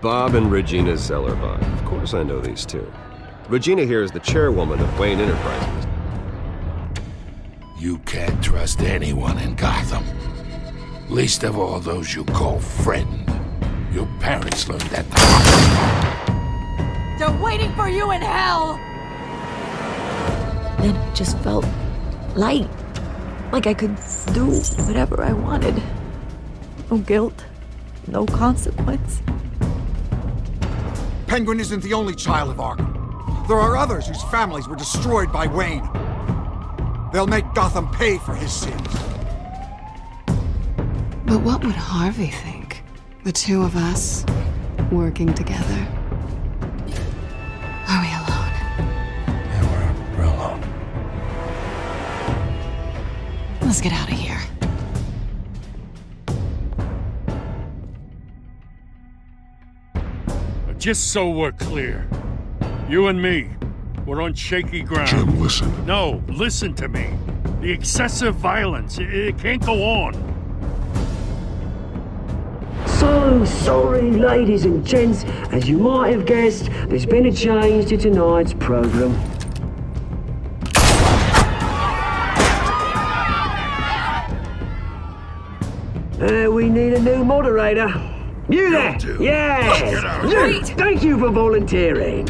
Bob and Regina Zellerbach. Of course I know these two. Regina here is the chairwoman of Wayne Enterprises. You can't trust anyone in Gotham. Least of all those you call friend. Your parents learned that. They're waiting for you in hell! Then it just felt light. Like I could do whatever I wanted. No guilt, no consequence. Penguin isn't the only child of Arkham. There are others whose families were destroyed by Wayne. They'll make Gotham pay for his sins. But what would Harvey think? The two of us, working together? Are we alone? Yeah, we're alone. Let's get out of here. Just so we're clear, you and me, we're on shaky ground. Jim, listen. No, listen to me. The excessive violence, it can't go on. So sorry, ladies and gents. As you might have guessed, there's been a change to tonight's program. We need a new moderator. You there? Yeah! Wait! Thank you for volunteering.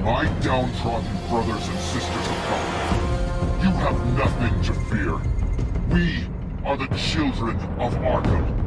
My downtrodden brothers and sisters of Gotham, you have nothing to fear. We are the children of Arkham.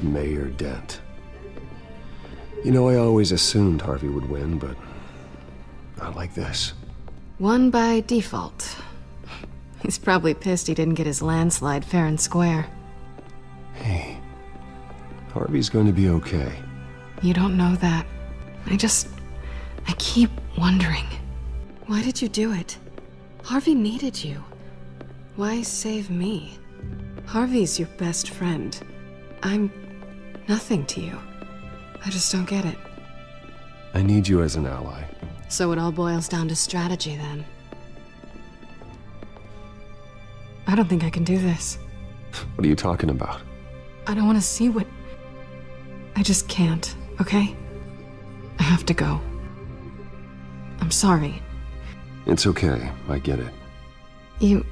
Mayor Dent. You know, I always assumed Harvey would win, but not like this. Won by default. He's probably pissed he didn't get his landslide fair and square. Hey, Harvey's going to be okay. You don't know that. I keep wondering. Why did you do it? Harvey needed you. Why save me? Harvey's your best friend. I'm nothing to you. I just don't get it. I need you as an ally. So it all boils down to strategy, then. I don't think I can do this. What are you talking about? I don't want to see what... I just can't, okay? I have to go. I'm sorry. It's okay. I get it. You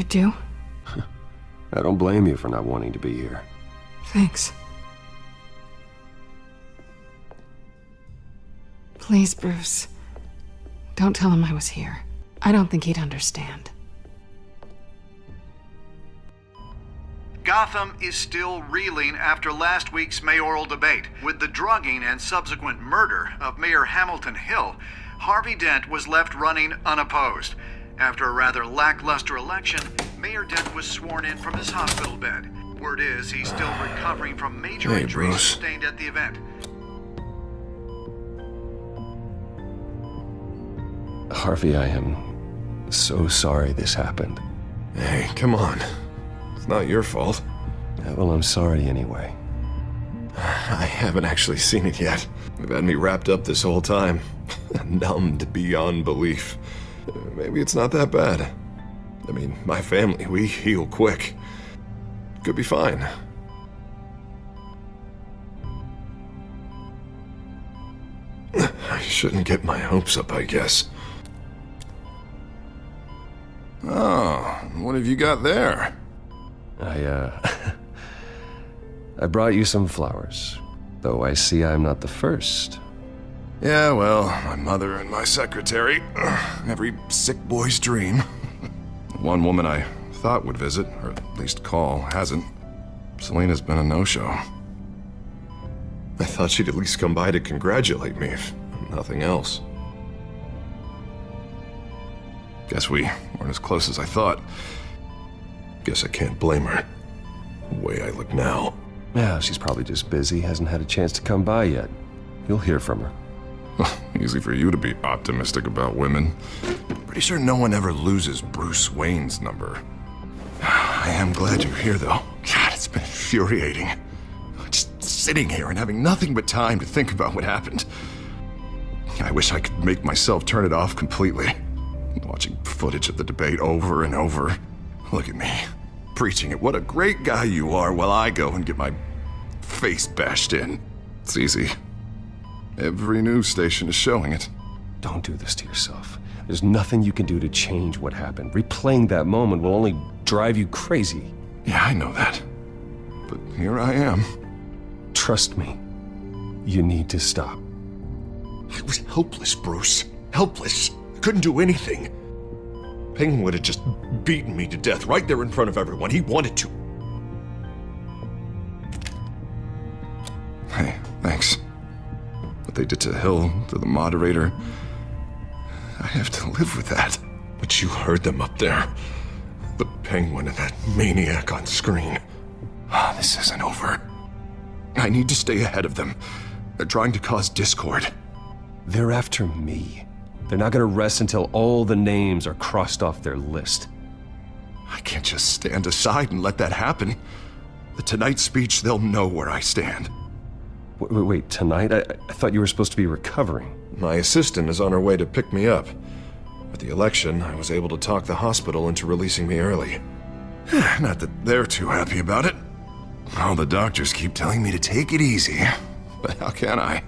do? I don't blame you for not wanting to be here. Thanks. Please, Bruce. Don't tell him I was here. I don't think he'd understand. Gotham is still reeling after last week's mayoral debate. With the drugging and subsequent murder of Mayor Hamilton Hill, Harvey Dent was left running unopposed. After a rather lackluster election, Mayor Dent was sworn in from his hospital bed. Word is he's still recovering from major injuries Bruce. sustained at the event. Harvey, I am so sorry this happened. Hey, come on. It's not your fault. Yeah, well, I'm sorry anyway. I haven't actually seen it yet. They've had me wrapped up this whole time. Numbed beyond belief. Maybe it's not that bad. I mean, my family, we heal quick. Could be fine. I shouldn't get my hopes up, I guess. Oh, what have you got there? I brought you some flowers. Though I see I'm not the first. Yeah, well, my mother and my secretary. Every sick boy's dream. One woman I thought would visit, or at least call, hasn't. Selena's been a no-show. I thought she'd at least come by to congratulate me, if nothing else. Guess we weren't as close as I thought. Guess I can't blame her. The way I look now. Yeah, she's probably just busy, hasn't had a chance to come by yet. You'll hear from her. Easy for you to be optimistic about women. Pretty sure no one ever loses Bruce Wayne's number. I am glad you're here, though. God, it's been infuriating. Just sitting here and having nothing but time to think about what happened. I wish I could make myself turn it off completely. Watching footage of the debate over and over. Look at me, preaching it. What a great guy you are, while I go and get my face bashed in. It's easy. Every news station is showing it. Don't do this to yourself. There's nothing you can do to change what happened. Replaying that moment will only drive you crazy. Yeah, I know that. But here I am. Trust me. You need to stop. I was helpless, Bruce. Helpless. I couldn't do anything. Penguin would have just beaten me to death right there in front of everyone. He wanted to. Hey, thanks. What they did to Hill, to the moderator, I have to live with that. But you heard them up there. The Penguin and that maniac on screen. This isn't over. I need to stay ahead of them. They're trying to cause discord. They're after me. They're not gonna rest until all the names are crossed off their list. I can't just stand aside and let that happen. The Tonight speech, they'll know where I stand. Wait, tonight? I thought you were supposed to be recovering. My assistant is on her way to pick me up. With the election, I was able to talk the hospital into releasing me early. Not that they're too happy about it. All the doctors keep telling me to take it easy. But how can I?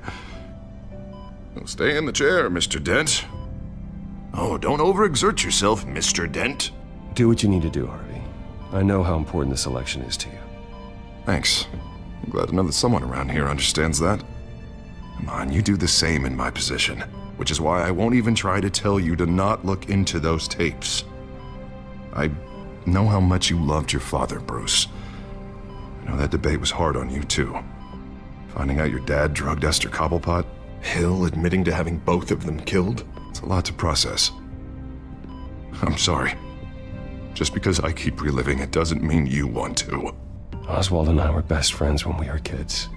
Well, stay in the chair, Mr. Dent. Oh, don't overexert yourself, Mr. Dent. Do what you need to do, Harvey. I know how important this election is to you. Thanks. I'm glad to know that someone around here understands that. Come on, you do the same in my position. Which is why I won't even try to tell you to not look into those tapes. I know how much you loved your father, Bruce. I know that debate was hard on you, too. Finding out your dad drugged Esther Cobblepot, Hill admitting to having both of them killed, it's a lot to process. I'm sorry. Just because I keep reliving it doesn't mean you want to. Oswald and I were best friends when we were kids.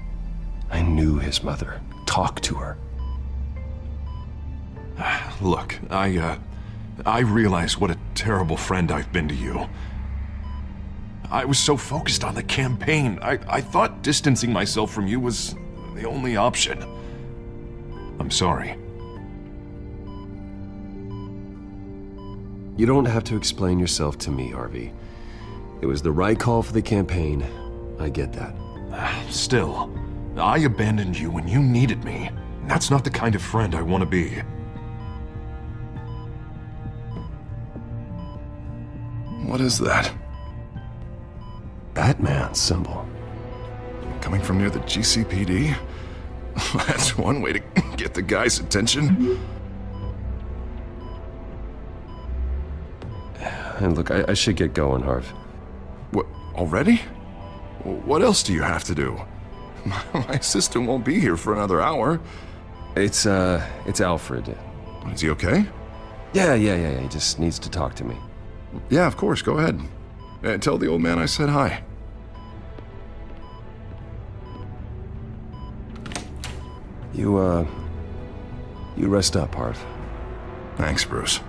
I knew his mother. Talked to her. Look, I realize what a terrible friend I've been to you. I was so focused on the campaign, I thought distancing myself from you was the only option. I'm sorry. You don't have to explain yourself to me, Harvey. It was the right call for the campaign. I get that. Still, I abandoned you when you needed me. That's not the kind of friend I want to be. What is that? Batman symbol. Coming from near the GCPD? That's one way to get the guy's attention. And look, I should get going, Harv. What, already? What else do you have to do? My assistant won't be here for another hour. It's Alfred. Is he okay? Yeah, he just needs to talk to me. Yeah, of course, go ahead. Tell the old man I said hi. You rest up, Harv. Thanks, Bruce.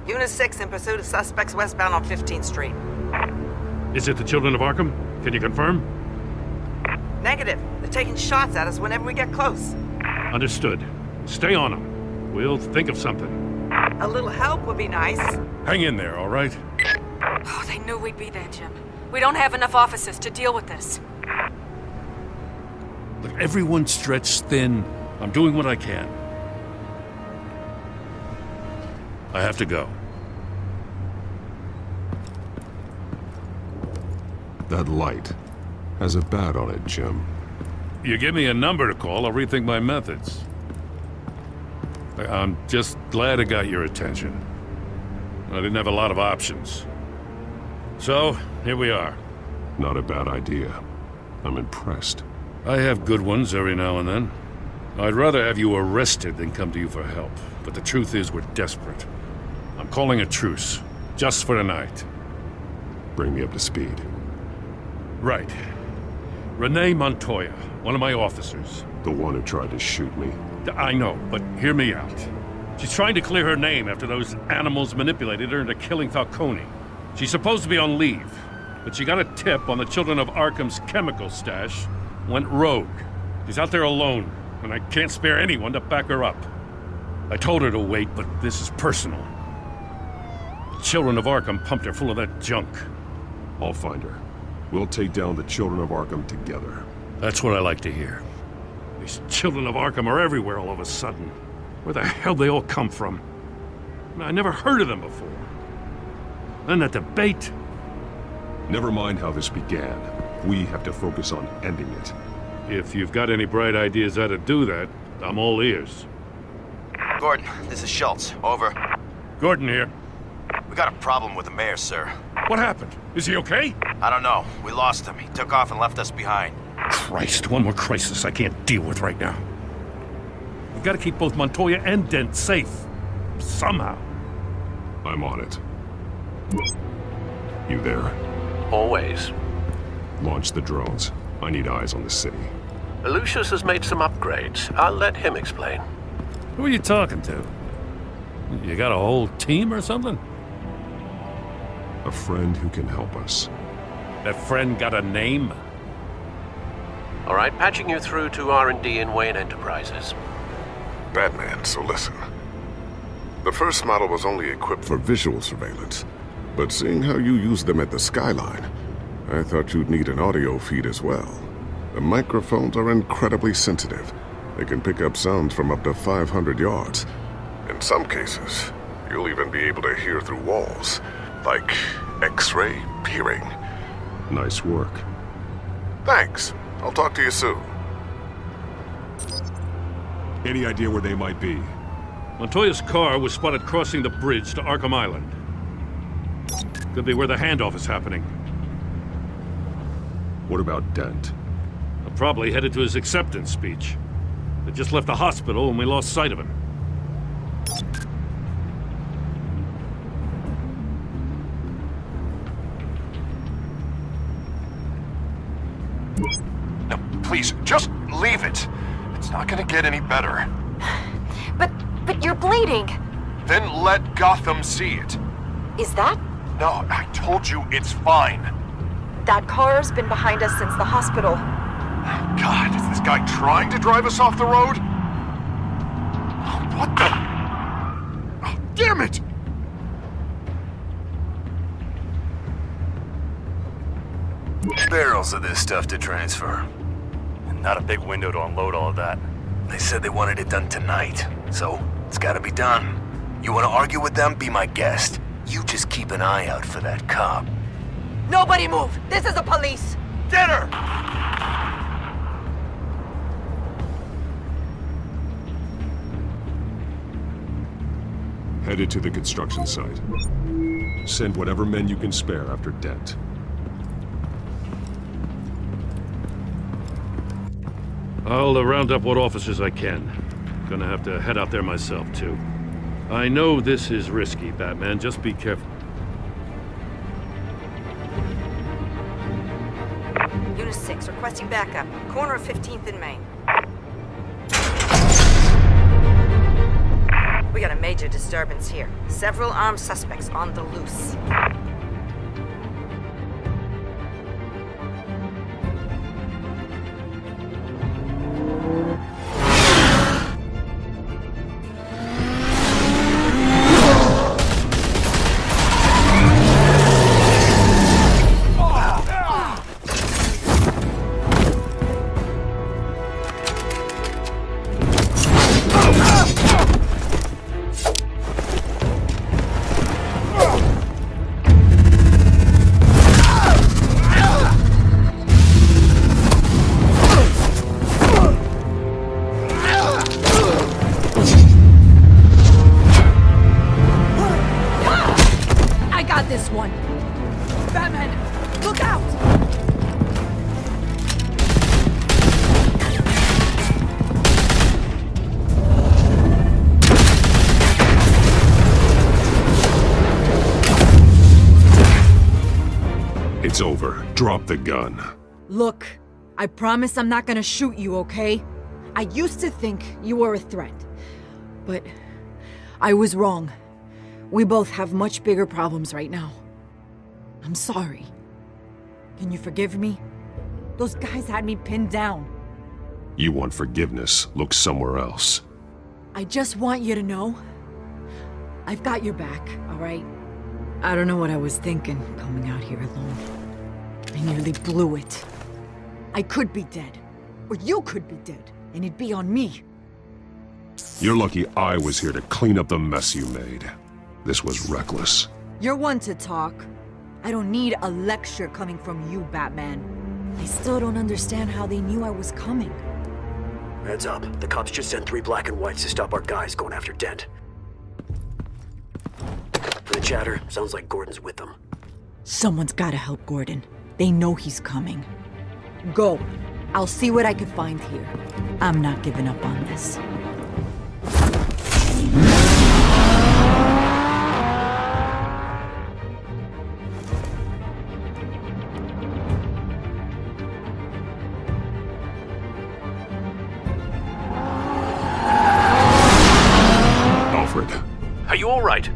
Unit 6 in pursuit of suspects westbound on 15th Street. Is it the Children of Arkham? Can you confirm? Negative. They're taking shots at us whenever we get close. Understood. Stay on them. We'll think of something. A little help would be nice. Hang in there, all right? Oh, they knew we'd be there, Jim. We don't have enough officers to deal with this. Look, everyone's stretched thin. I'm doing what I can. I have to go. That light has a bat on it, Jim. You give me a number to call, I'll rethink my methods. I'm just glad it got your attention. I didn't have a lot of options. So, here we are. Not a bad idea. I'm impressed. I have good ones every now and then. I'd rather have you arrested than come to you for help. But the truth is, we're desperate. I'm calling a truce, just for tonight. Bring me up to speed. Right. Renee Montoya, one of my officers. The one who tried to shoot me. I know, but hear me out. She's trying to clear her name after those animals manipulated her into killing Falcone. She's supposed to be on leave, but she got a tip on the Children of Arkham's chemical stash, went rogue. She's out there alone, and I can't spare anyone to back her up. I told her to wait, but this is personal. The Children of Arkham pumped her full of that junk. I'll find her. We'll take down the Children of Arkham together. That's what I like to hear. These Children of Arkham are everywhere all of a sudden. Where the hell they all come from? I never heard of them before. Then that debate. Never mind how this began. We have to focus on ending it. If you've got any bright ideas how to do that, I'm all ears. Gordon, this is Schultz. Over. Gordon here. We got a problem with the mayor, sir. What happened? Is he okay? I don't know. We lost him. He took off and left us behind. Christ, one more crisis I can't deal with right now. We've got to keep both Montoya and Dent safe. Somehow. I'm on it. You there? Always. Launch the drones. I need eyes on the city. Lucius has made some upgrades. I'll let him explain. Who are you talking to? You got a whole team or something? A friend who can help us. That friend got a name? All right, patching you through to R&D in Wayne Enterprises. Batman, so listen. The first model was only equipped for visual surveillance, but seeing how you use them at the Skyline, I thought you'd need an audio feed as well. The microphones are incredibly sensitive. They can pick up sounds from up to 500 yards. In some cases, you'll even be able to hear through walls, like X-ray peering. Nice work. Thanks. I'll talk to you soon. Any idea where they might be? Montoya's car was spotted crossing the bridge to Arkham Island. Could be where the handoff is happening. What about Dent? I'm probably headed to his acceptance speech. They just left the hospital and we lost sight of him. No, please, just leave it. It's not gonna get any better. But you're bleeding. Then let Gotham see it. Is that? No, I told you it's fine. That car's been behind us since the hospital. God, is this guy trying to drive us off the road? What the? Oh, damn it! Barrels of this stuff to transfer. And not a big window to unload all of that. They said they wanted it done tonight, so it's gotta be done. You wanna argue with them? Be my guest. You just keep an eye out for that cop. Nobody move! This is the police! Get her! Headed to the construction site. Send whatever men you can spare after Dent. I'll round up what officers I can. Gonna have to head out there myself, too. I know this is risky, Batman. Just be careful. Unit 6, requesting backup. Corner of 15th and Main. We got a major disturbance here. Several armed suspects on the loose. got this one. Batman, look out! It's over. Drop the gun. Look, I promise I'm not gonna shoot you, okay? I used to think you were a threat, but I was wrong. We both have much bigger problems right now. I'm sorry. Can you forgive me? Those guys had me pinned down. You want forgiveness? Look somewhere else. I just want you to know, I've got your back, all right? I don't know what I was thinking coming out here alone. I nearly blew it. I could be dead, or you could be dead, and it'd be on me. You're lucky I was here to clean up the mess you made. This was reckless. You're one to talk. I don't need a lecture coming from you, Batman. I still don't understand how they knew I was coming. Heads up. The cops just sent 3 black and whites to stop our guys going after Dent. For the chatter, sounds like Gordon's with them. Someone's gotta help Gordon. They know he's coming. Go. I'll see what I can find here. I'm not giving up on this. Alfred. Are you all right?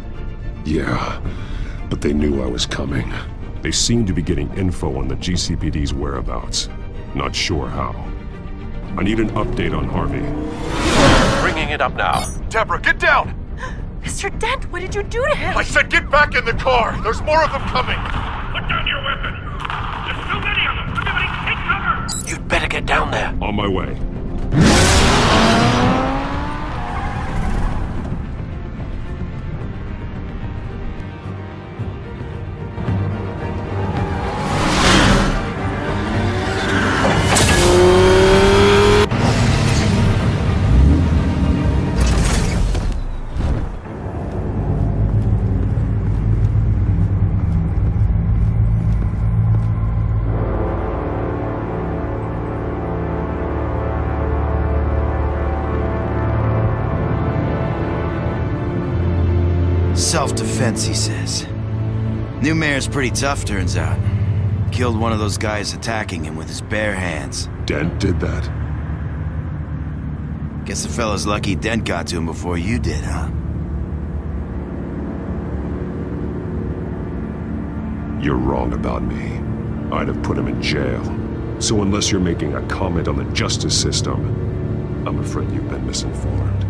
Yeah, but they knew I was coming. They seem to be getting info on the GCPD's whereabouts. Not sure how. I need an update on Harvey. Bringing it up now. Deborah, get down! Mr. Dent, what did you do to him? I said get back in the car! There's more of them coming! Put down your weapon! There's too many of them! Everybody take cover! You'd better get down there. On my way. Self-defense, he says. New mayor's pretty tough, turns out. Killed one of those guys attacking him with his bare hands. Dent did that? Guess the fella's lucky Dent got to him before you did, huh? You're wrong about me. I'd have put him in jail. So unless you're making a comment on the justice system, I'm afraid you've been misinformed.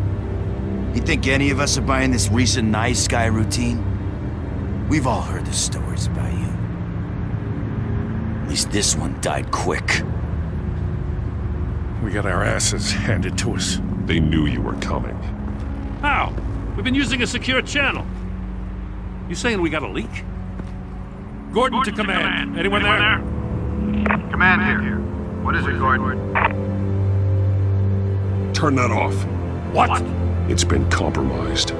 You think any of us are buying this recent nice guy routine? We've all heard the stories about you. At least this one died quick. We got our asses handed to us. They knew you were coming. How? We've been using a secure channel. You saying we got a leak? Gordon to command. Anyone there? Command here. What is it, Gordon? Turn that off. What? It's been compromised.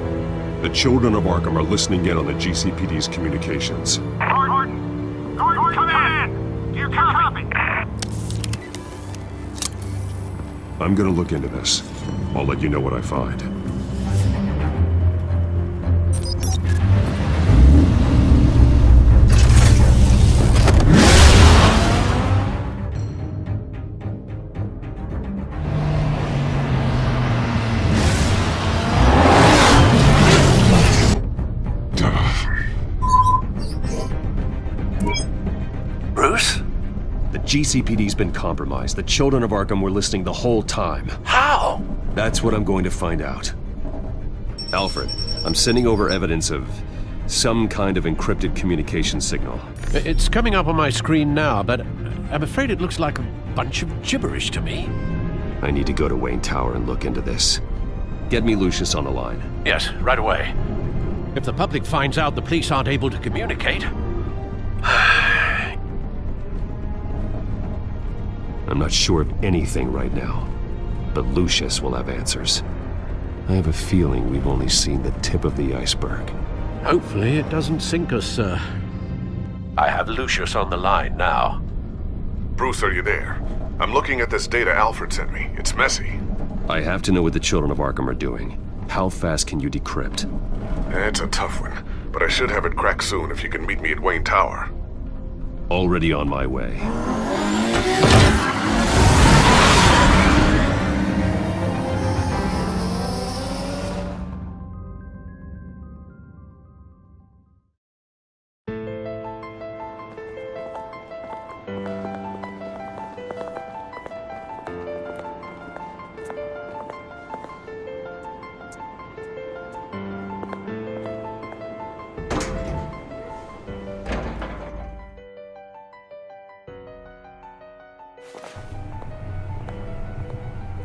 The children of Arkham are listening in on the GCPD's communications. Gordon, command! Do you copy? I'm gonna look into this. I'll let you know what I find. GCPD's been compromised. The children of Arkham were listening the whole time. How? That's what I'm going to find out. Alfred, I'm sending over evidence of some kind of encrypted communication signal. It's coming up on my screen now, but I'm afraid it looks like a bunch of gibberish to me. I need to go to Wayne Tower and look into this. Get me Lucius on the line. Yes, right away. If the public finds out the police aren't able to communicate... I'm not sure of anything right now, but Lucius will have answers. I have a feeling we've only seen the tip of the iceberg. Hopefully it doesn't sink us, sir. I have Lucius on the line now. Bruce, are you there? I'm looking at this data Alfred sent me. It's messy. I have to know what the children of Arkham are doing. How fast can you decrypt? It's a tough one, but I should have it cracked soon if you can meet me at Wayne Tower. Already on my way.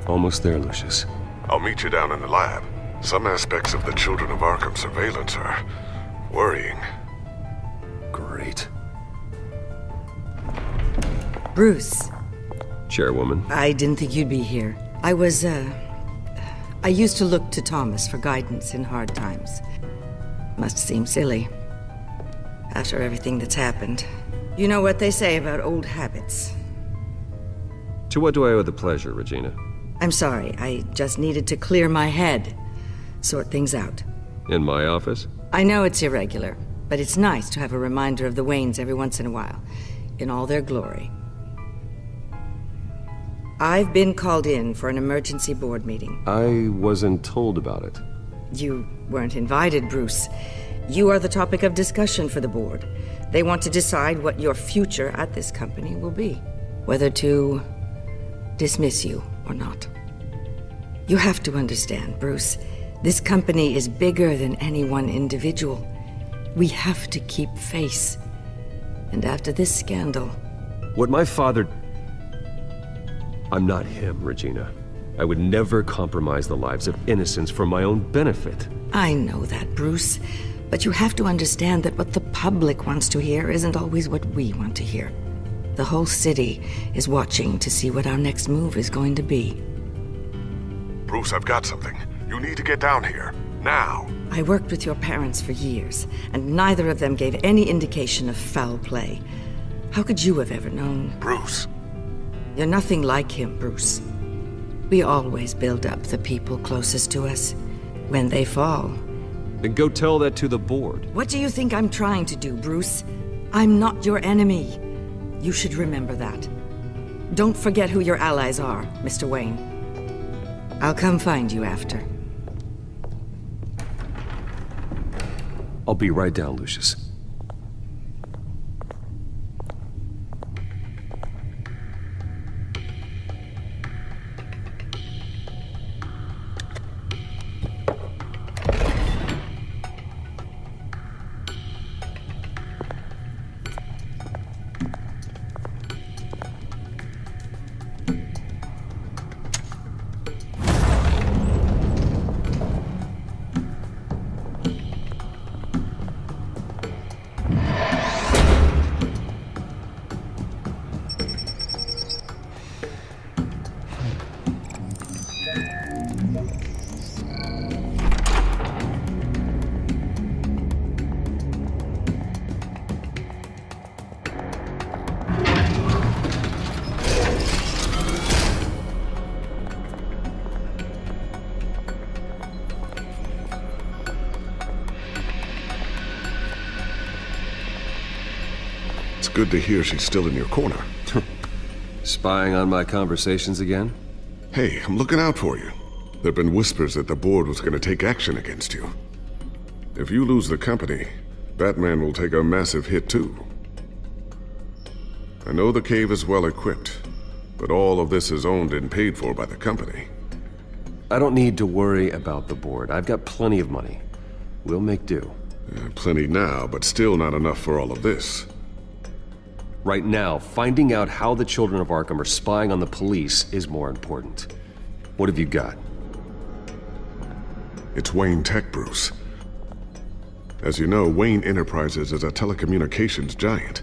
Almost there, Lucius. I'll meet you down in the lab. Some aspects of the Children of Arkham surveillance are worrying. Great. Bruce. Chairwoman. I didn't think you'd be here. I used to look to Thomas for guidance in hard times. Must seem silly. After everything that's happened. You know what they say about old habits. To what do I owe the pleasure, Regina? I'm sorry, I just needed to clear my head. Sort things out. In my office? I know it's irregular, but it's nice to have a reminder of the Waynes every once in a while. In all their glory. I've been called in for an emergency board meeting. I wasn't told about it. You weren't invited, Bruce. You are the topic of discussion for the board. They want to decide what your future at this company will be. Whether to dismiss you or not. You have to understand, Bruce. This company is bigger than any one individual. We have to keep face. And after this scandal... What my father... I'm not him, Regina. I would never compromise the lives of innocents for my own benefit. I know that, Bruce. But you have to understand that what the public wants to hear isn't always what we want to hear. The whole city is watching to see what our next move is going to be. Bruce, I've got something. You need to get down here. Now. I worked with your parents for years, and neither of them gave any indication of foul play. How could you have ever known? Bruce. You're nothing like him, Bruce. We always build up the people closest to us. When they fall... Then go tell that to the board. What do you think I'm trying to do, Bruce? I'm not your enemy. You should remember that. Don't forget who your allies are, Mr. Wayne. I'll come find you after. I'll be right down, Lucius. Good to hear she's still in your corner. Spying on my conversations again? Hey, I'm looking out for you. There've been whispers that the board was going to take action against you. If you lose the company, Batman will take a massive hit too. I know the cave is well equipped, but all of this is owned and paid for by the company. I don't need to worry about the board. I've got plenty of money. We'll make do. Plenty now, but still not enough for all of this. Right now, finding out how the Children of Arkham are spying on the police is more important. What have you got? It's Wayne Tech, Bruce. As you know, Wayne Enterprises is a telecommunications giant.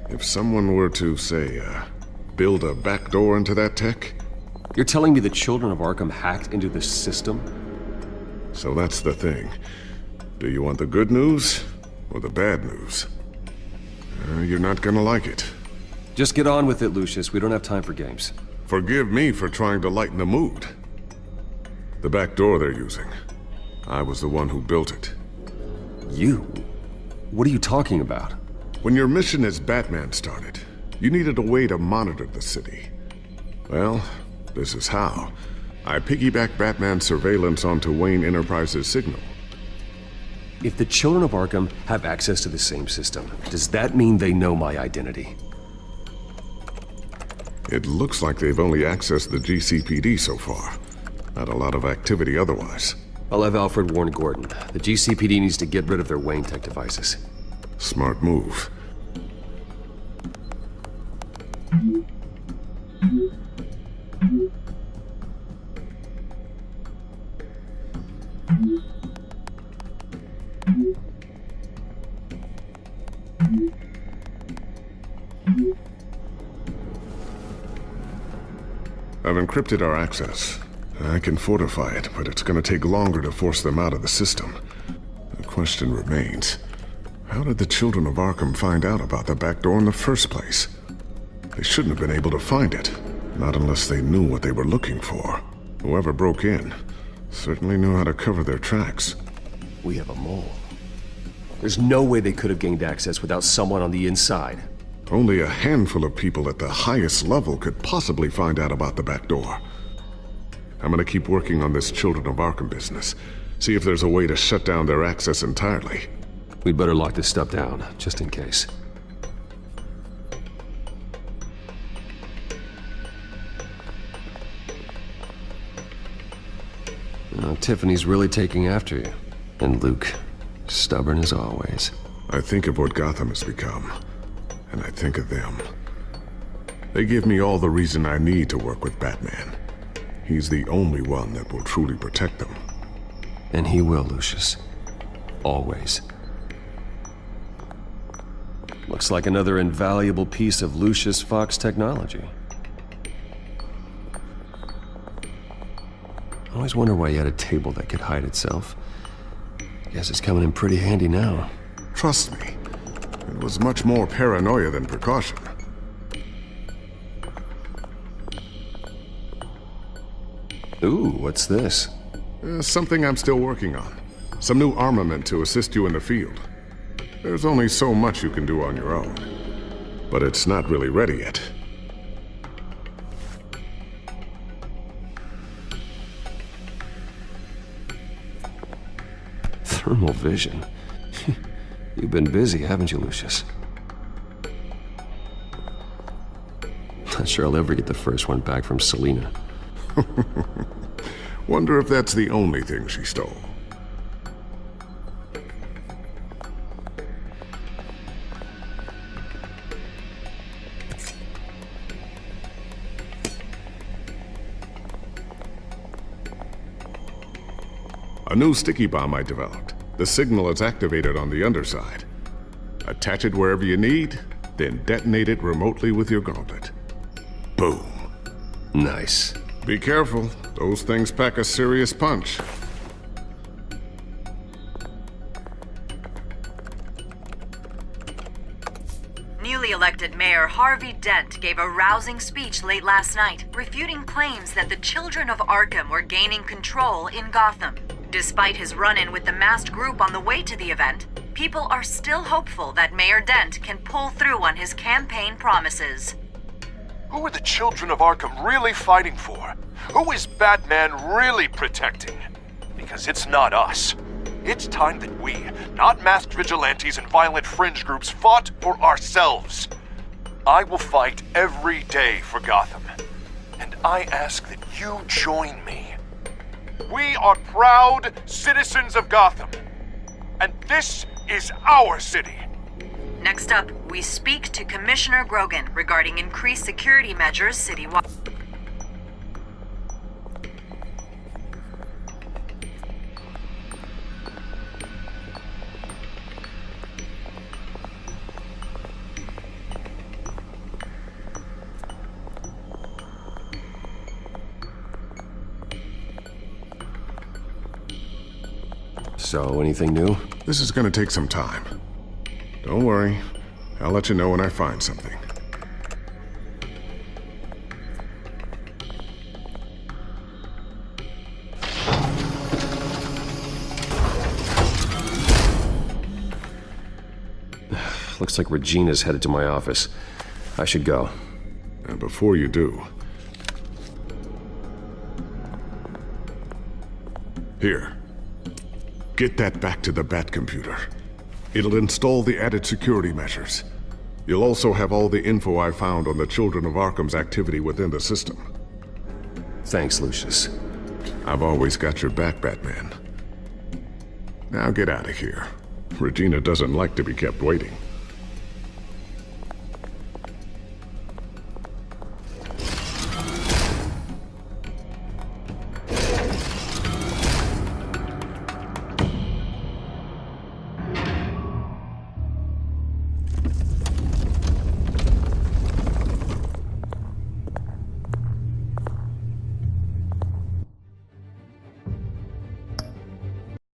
If someone were to, say, build a backdoor into that tech... You're telling me the Children of Arkham hacked into this system? So that's the thing. Do you want the good news or the bad news? You're not gonna like it. Just get on with it, Lucius. We don't have time for games. Forgive me for trying to lighten the mood. The back door they're using. I was the one who built it. You? What are you talking about? When your mission as Batman started, you needed a way to monitor the city. Well, this is how. I piggybacked Batman's surveillance onto Wayne Enterprises' signal. If the children of Arkham have access to the same system, does that mean they know my identity? It looks like they've only accessed the GCPD so far. Not a lot of activity otherwise. I'll have Alfred warn Gordon. The GCPD needs to get rid of their Wayne Tech devices. Smart move. I've encrypted our access. I can fortify it, but it's gonna take longer to force them out of the system. The question remains, how did the children of Arkham find out about the back door in the first place? They shouldn't have been able to find it, not unless they knew what they were looking for. Whoever broke in certainly knew how to cover their tracks. We have a mole. There's no way they could have gained access without someone on the inside. Only a handful of people at the highest level could possibly find out about the back door. I'm gonna keep working on this Children of Arkham business. See if there's a way to shut down their access entirely. We'd better lock this stuff down, just in case. Tiffany's really taking after you. And Luke, stubborn as always. I think of what Gotham has become, and I think of them. They give me all the reason I need to work with Batman. He's the only one that will truly protect them. And he will, Lucius. Always. Looks like another invaluable piece of Lucius Fox technology. I always wonder why he had a table that could hide itself. Guess it's coming in pretty handy now. Trust me, it was much more paranoia than precaution. Ooh, what's this? Something I'm still working on. Some new armament to assist you in the field. There's only so much you can do on your own. But it's not really ready yet. Thermal vision. You've been busy, haven't you, Lucius? Not sure I'll ever get the first one back from Selina. Wonder if that's the only thing she stole. A new sticky bomb I developed. The signal is activated on the underside. Attach it wherever you need, then detonate it remotely with your gauntlet. Boom. Nice. Be careful. Those things pack a serious punch. Newly elected Mayor Harvey Dent gave a rousing speech late last night, refuting claims that the children of Arkham were gaining control in Gotham. Despite his run-in with the masked group on the way to the event, people are still hopeful that Mayor Dent can pull through on his campaign promises. Who are the children of Arkham really fighting for? Who is Batman really protecting? Because it's not us. It's time that we, not masked vigilantes and violent fringe groups, fought for ourselves. I will fight every day for Gotham. And I ask that you join me. We are proud citizens of Gotham. And this is our city. Next up, we speak to Commissioner Grogan regarding increased security measures citywide. So, anything new? This is gonna take some time. Don't worry. I'll let you know when I find something. Looks like Regina's headed to my office. I should go. And before you do... Here. Get that back to the Bat computer. It'll install the added security measures. You'll also have all the info I found on the Children of Arkham's activity within the system. Thanks, Lucius. I've always got your back, Batman. Now get out of here. Regina doesn't like to be kept waiting.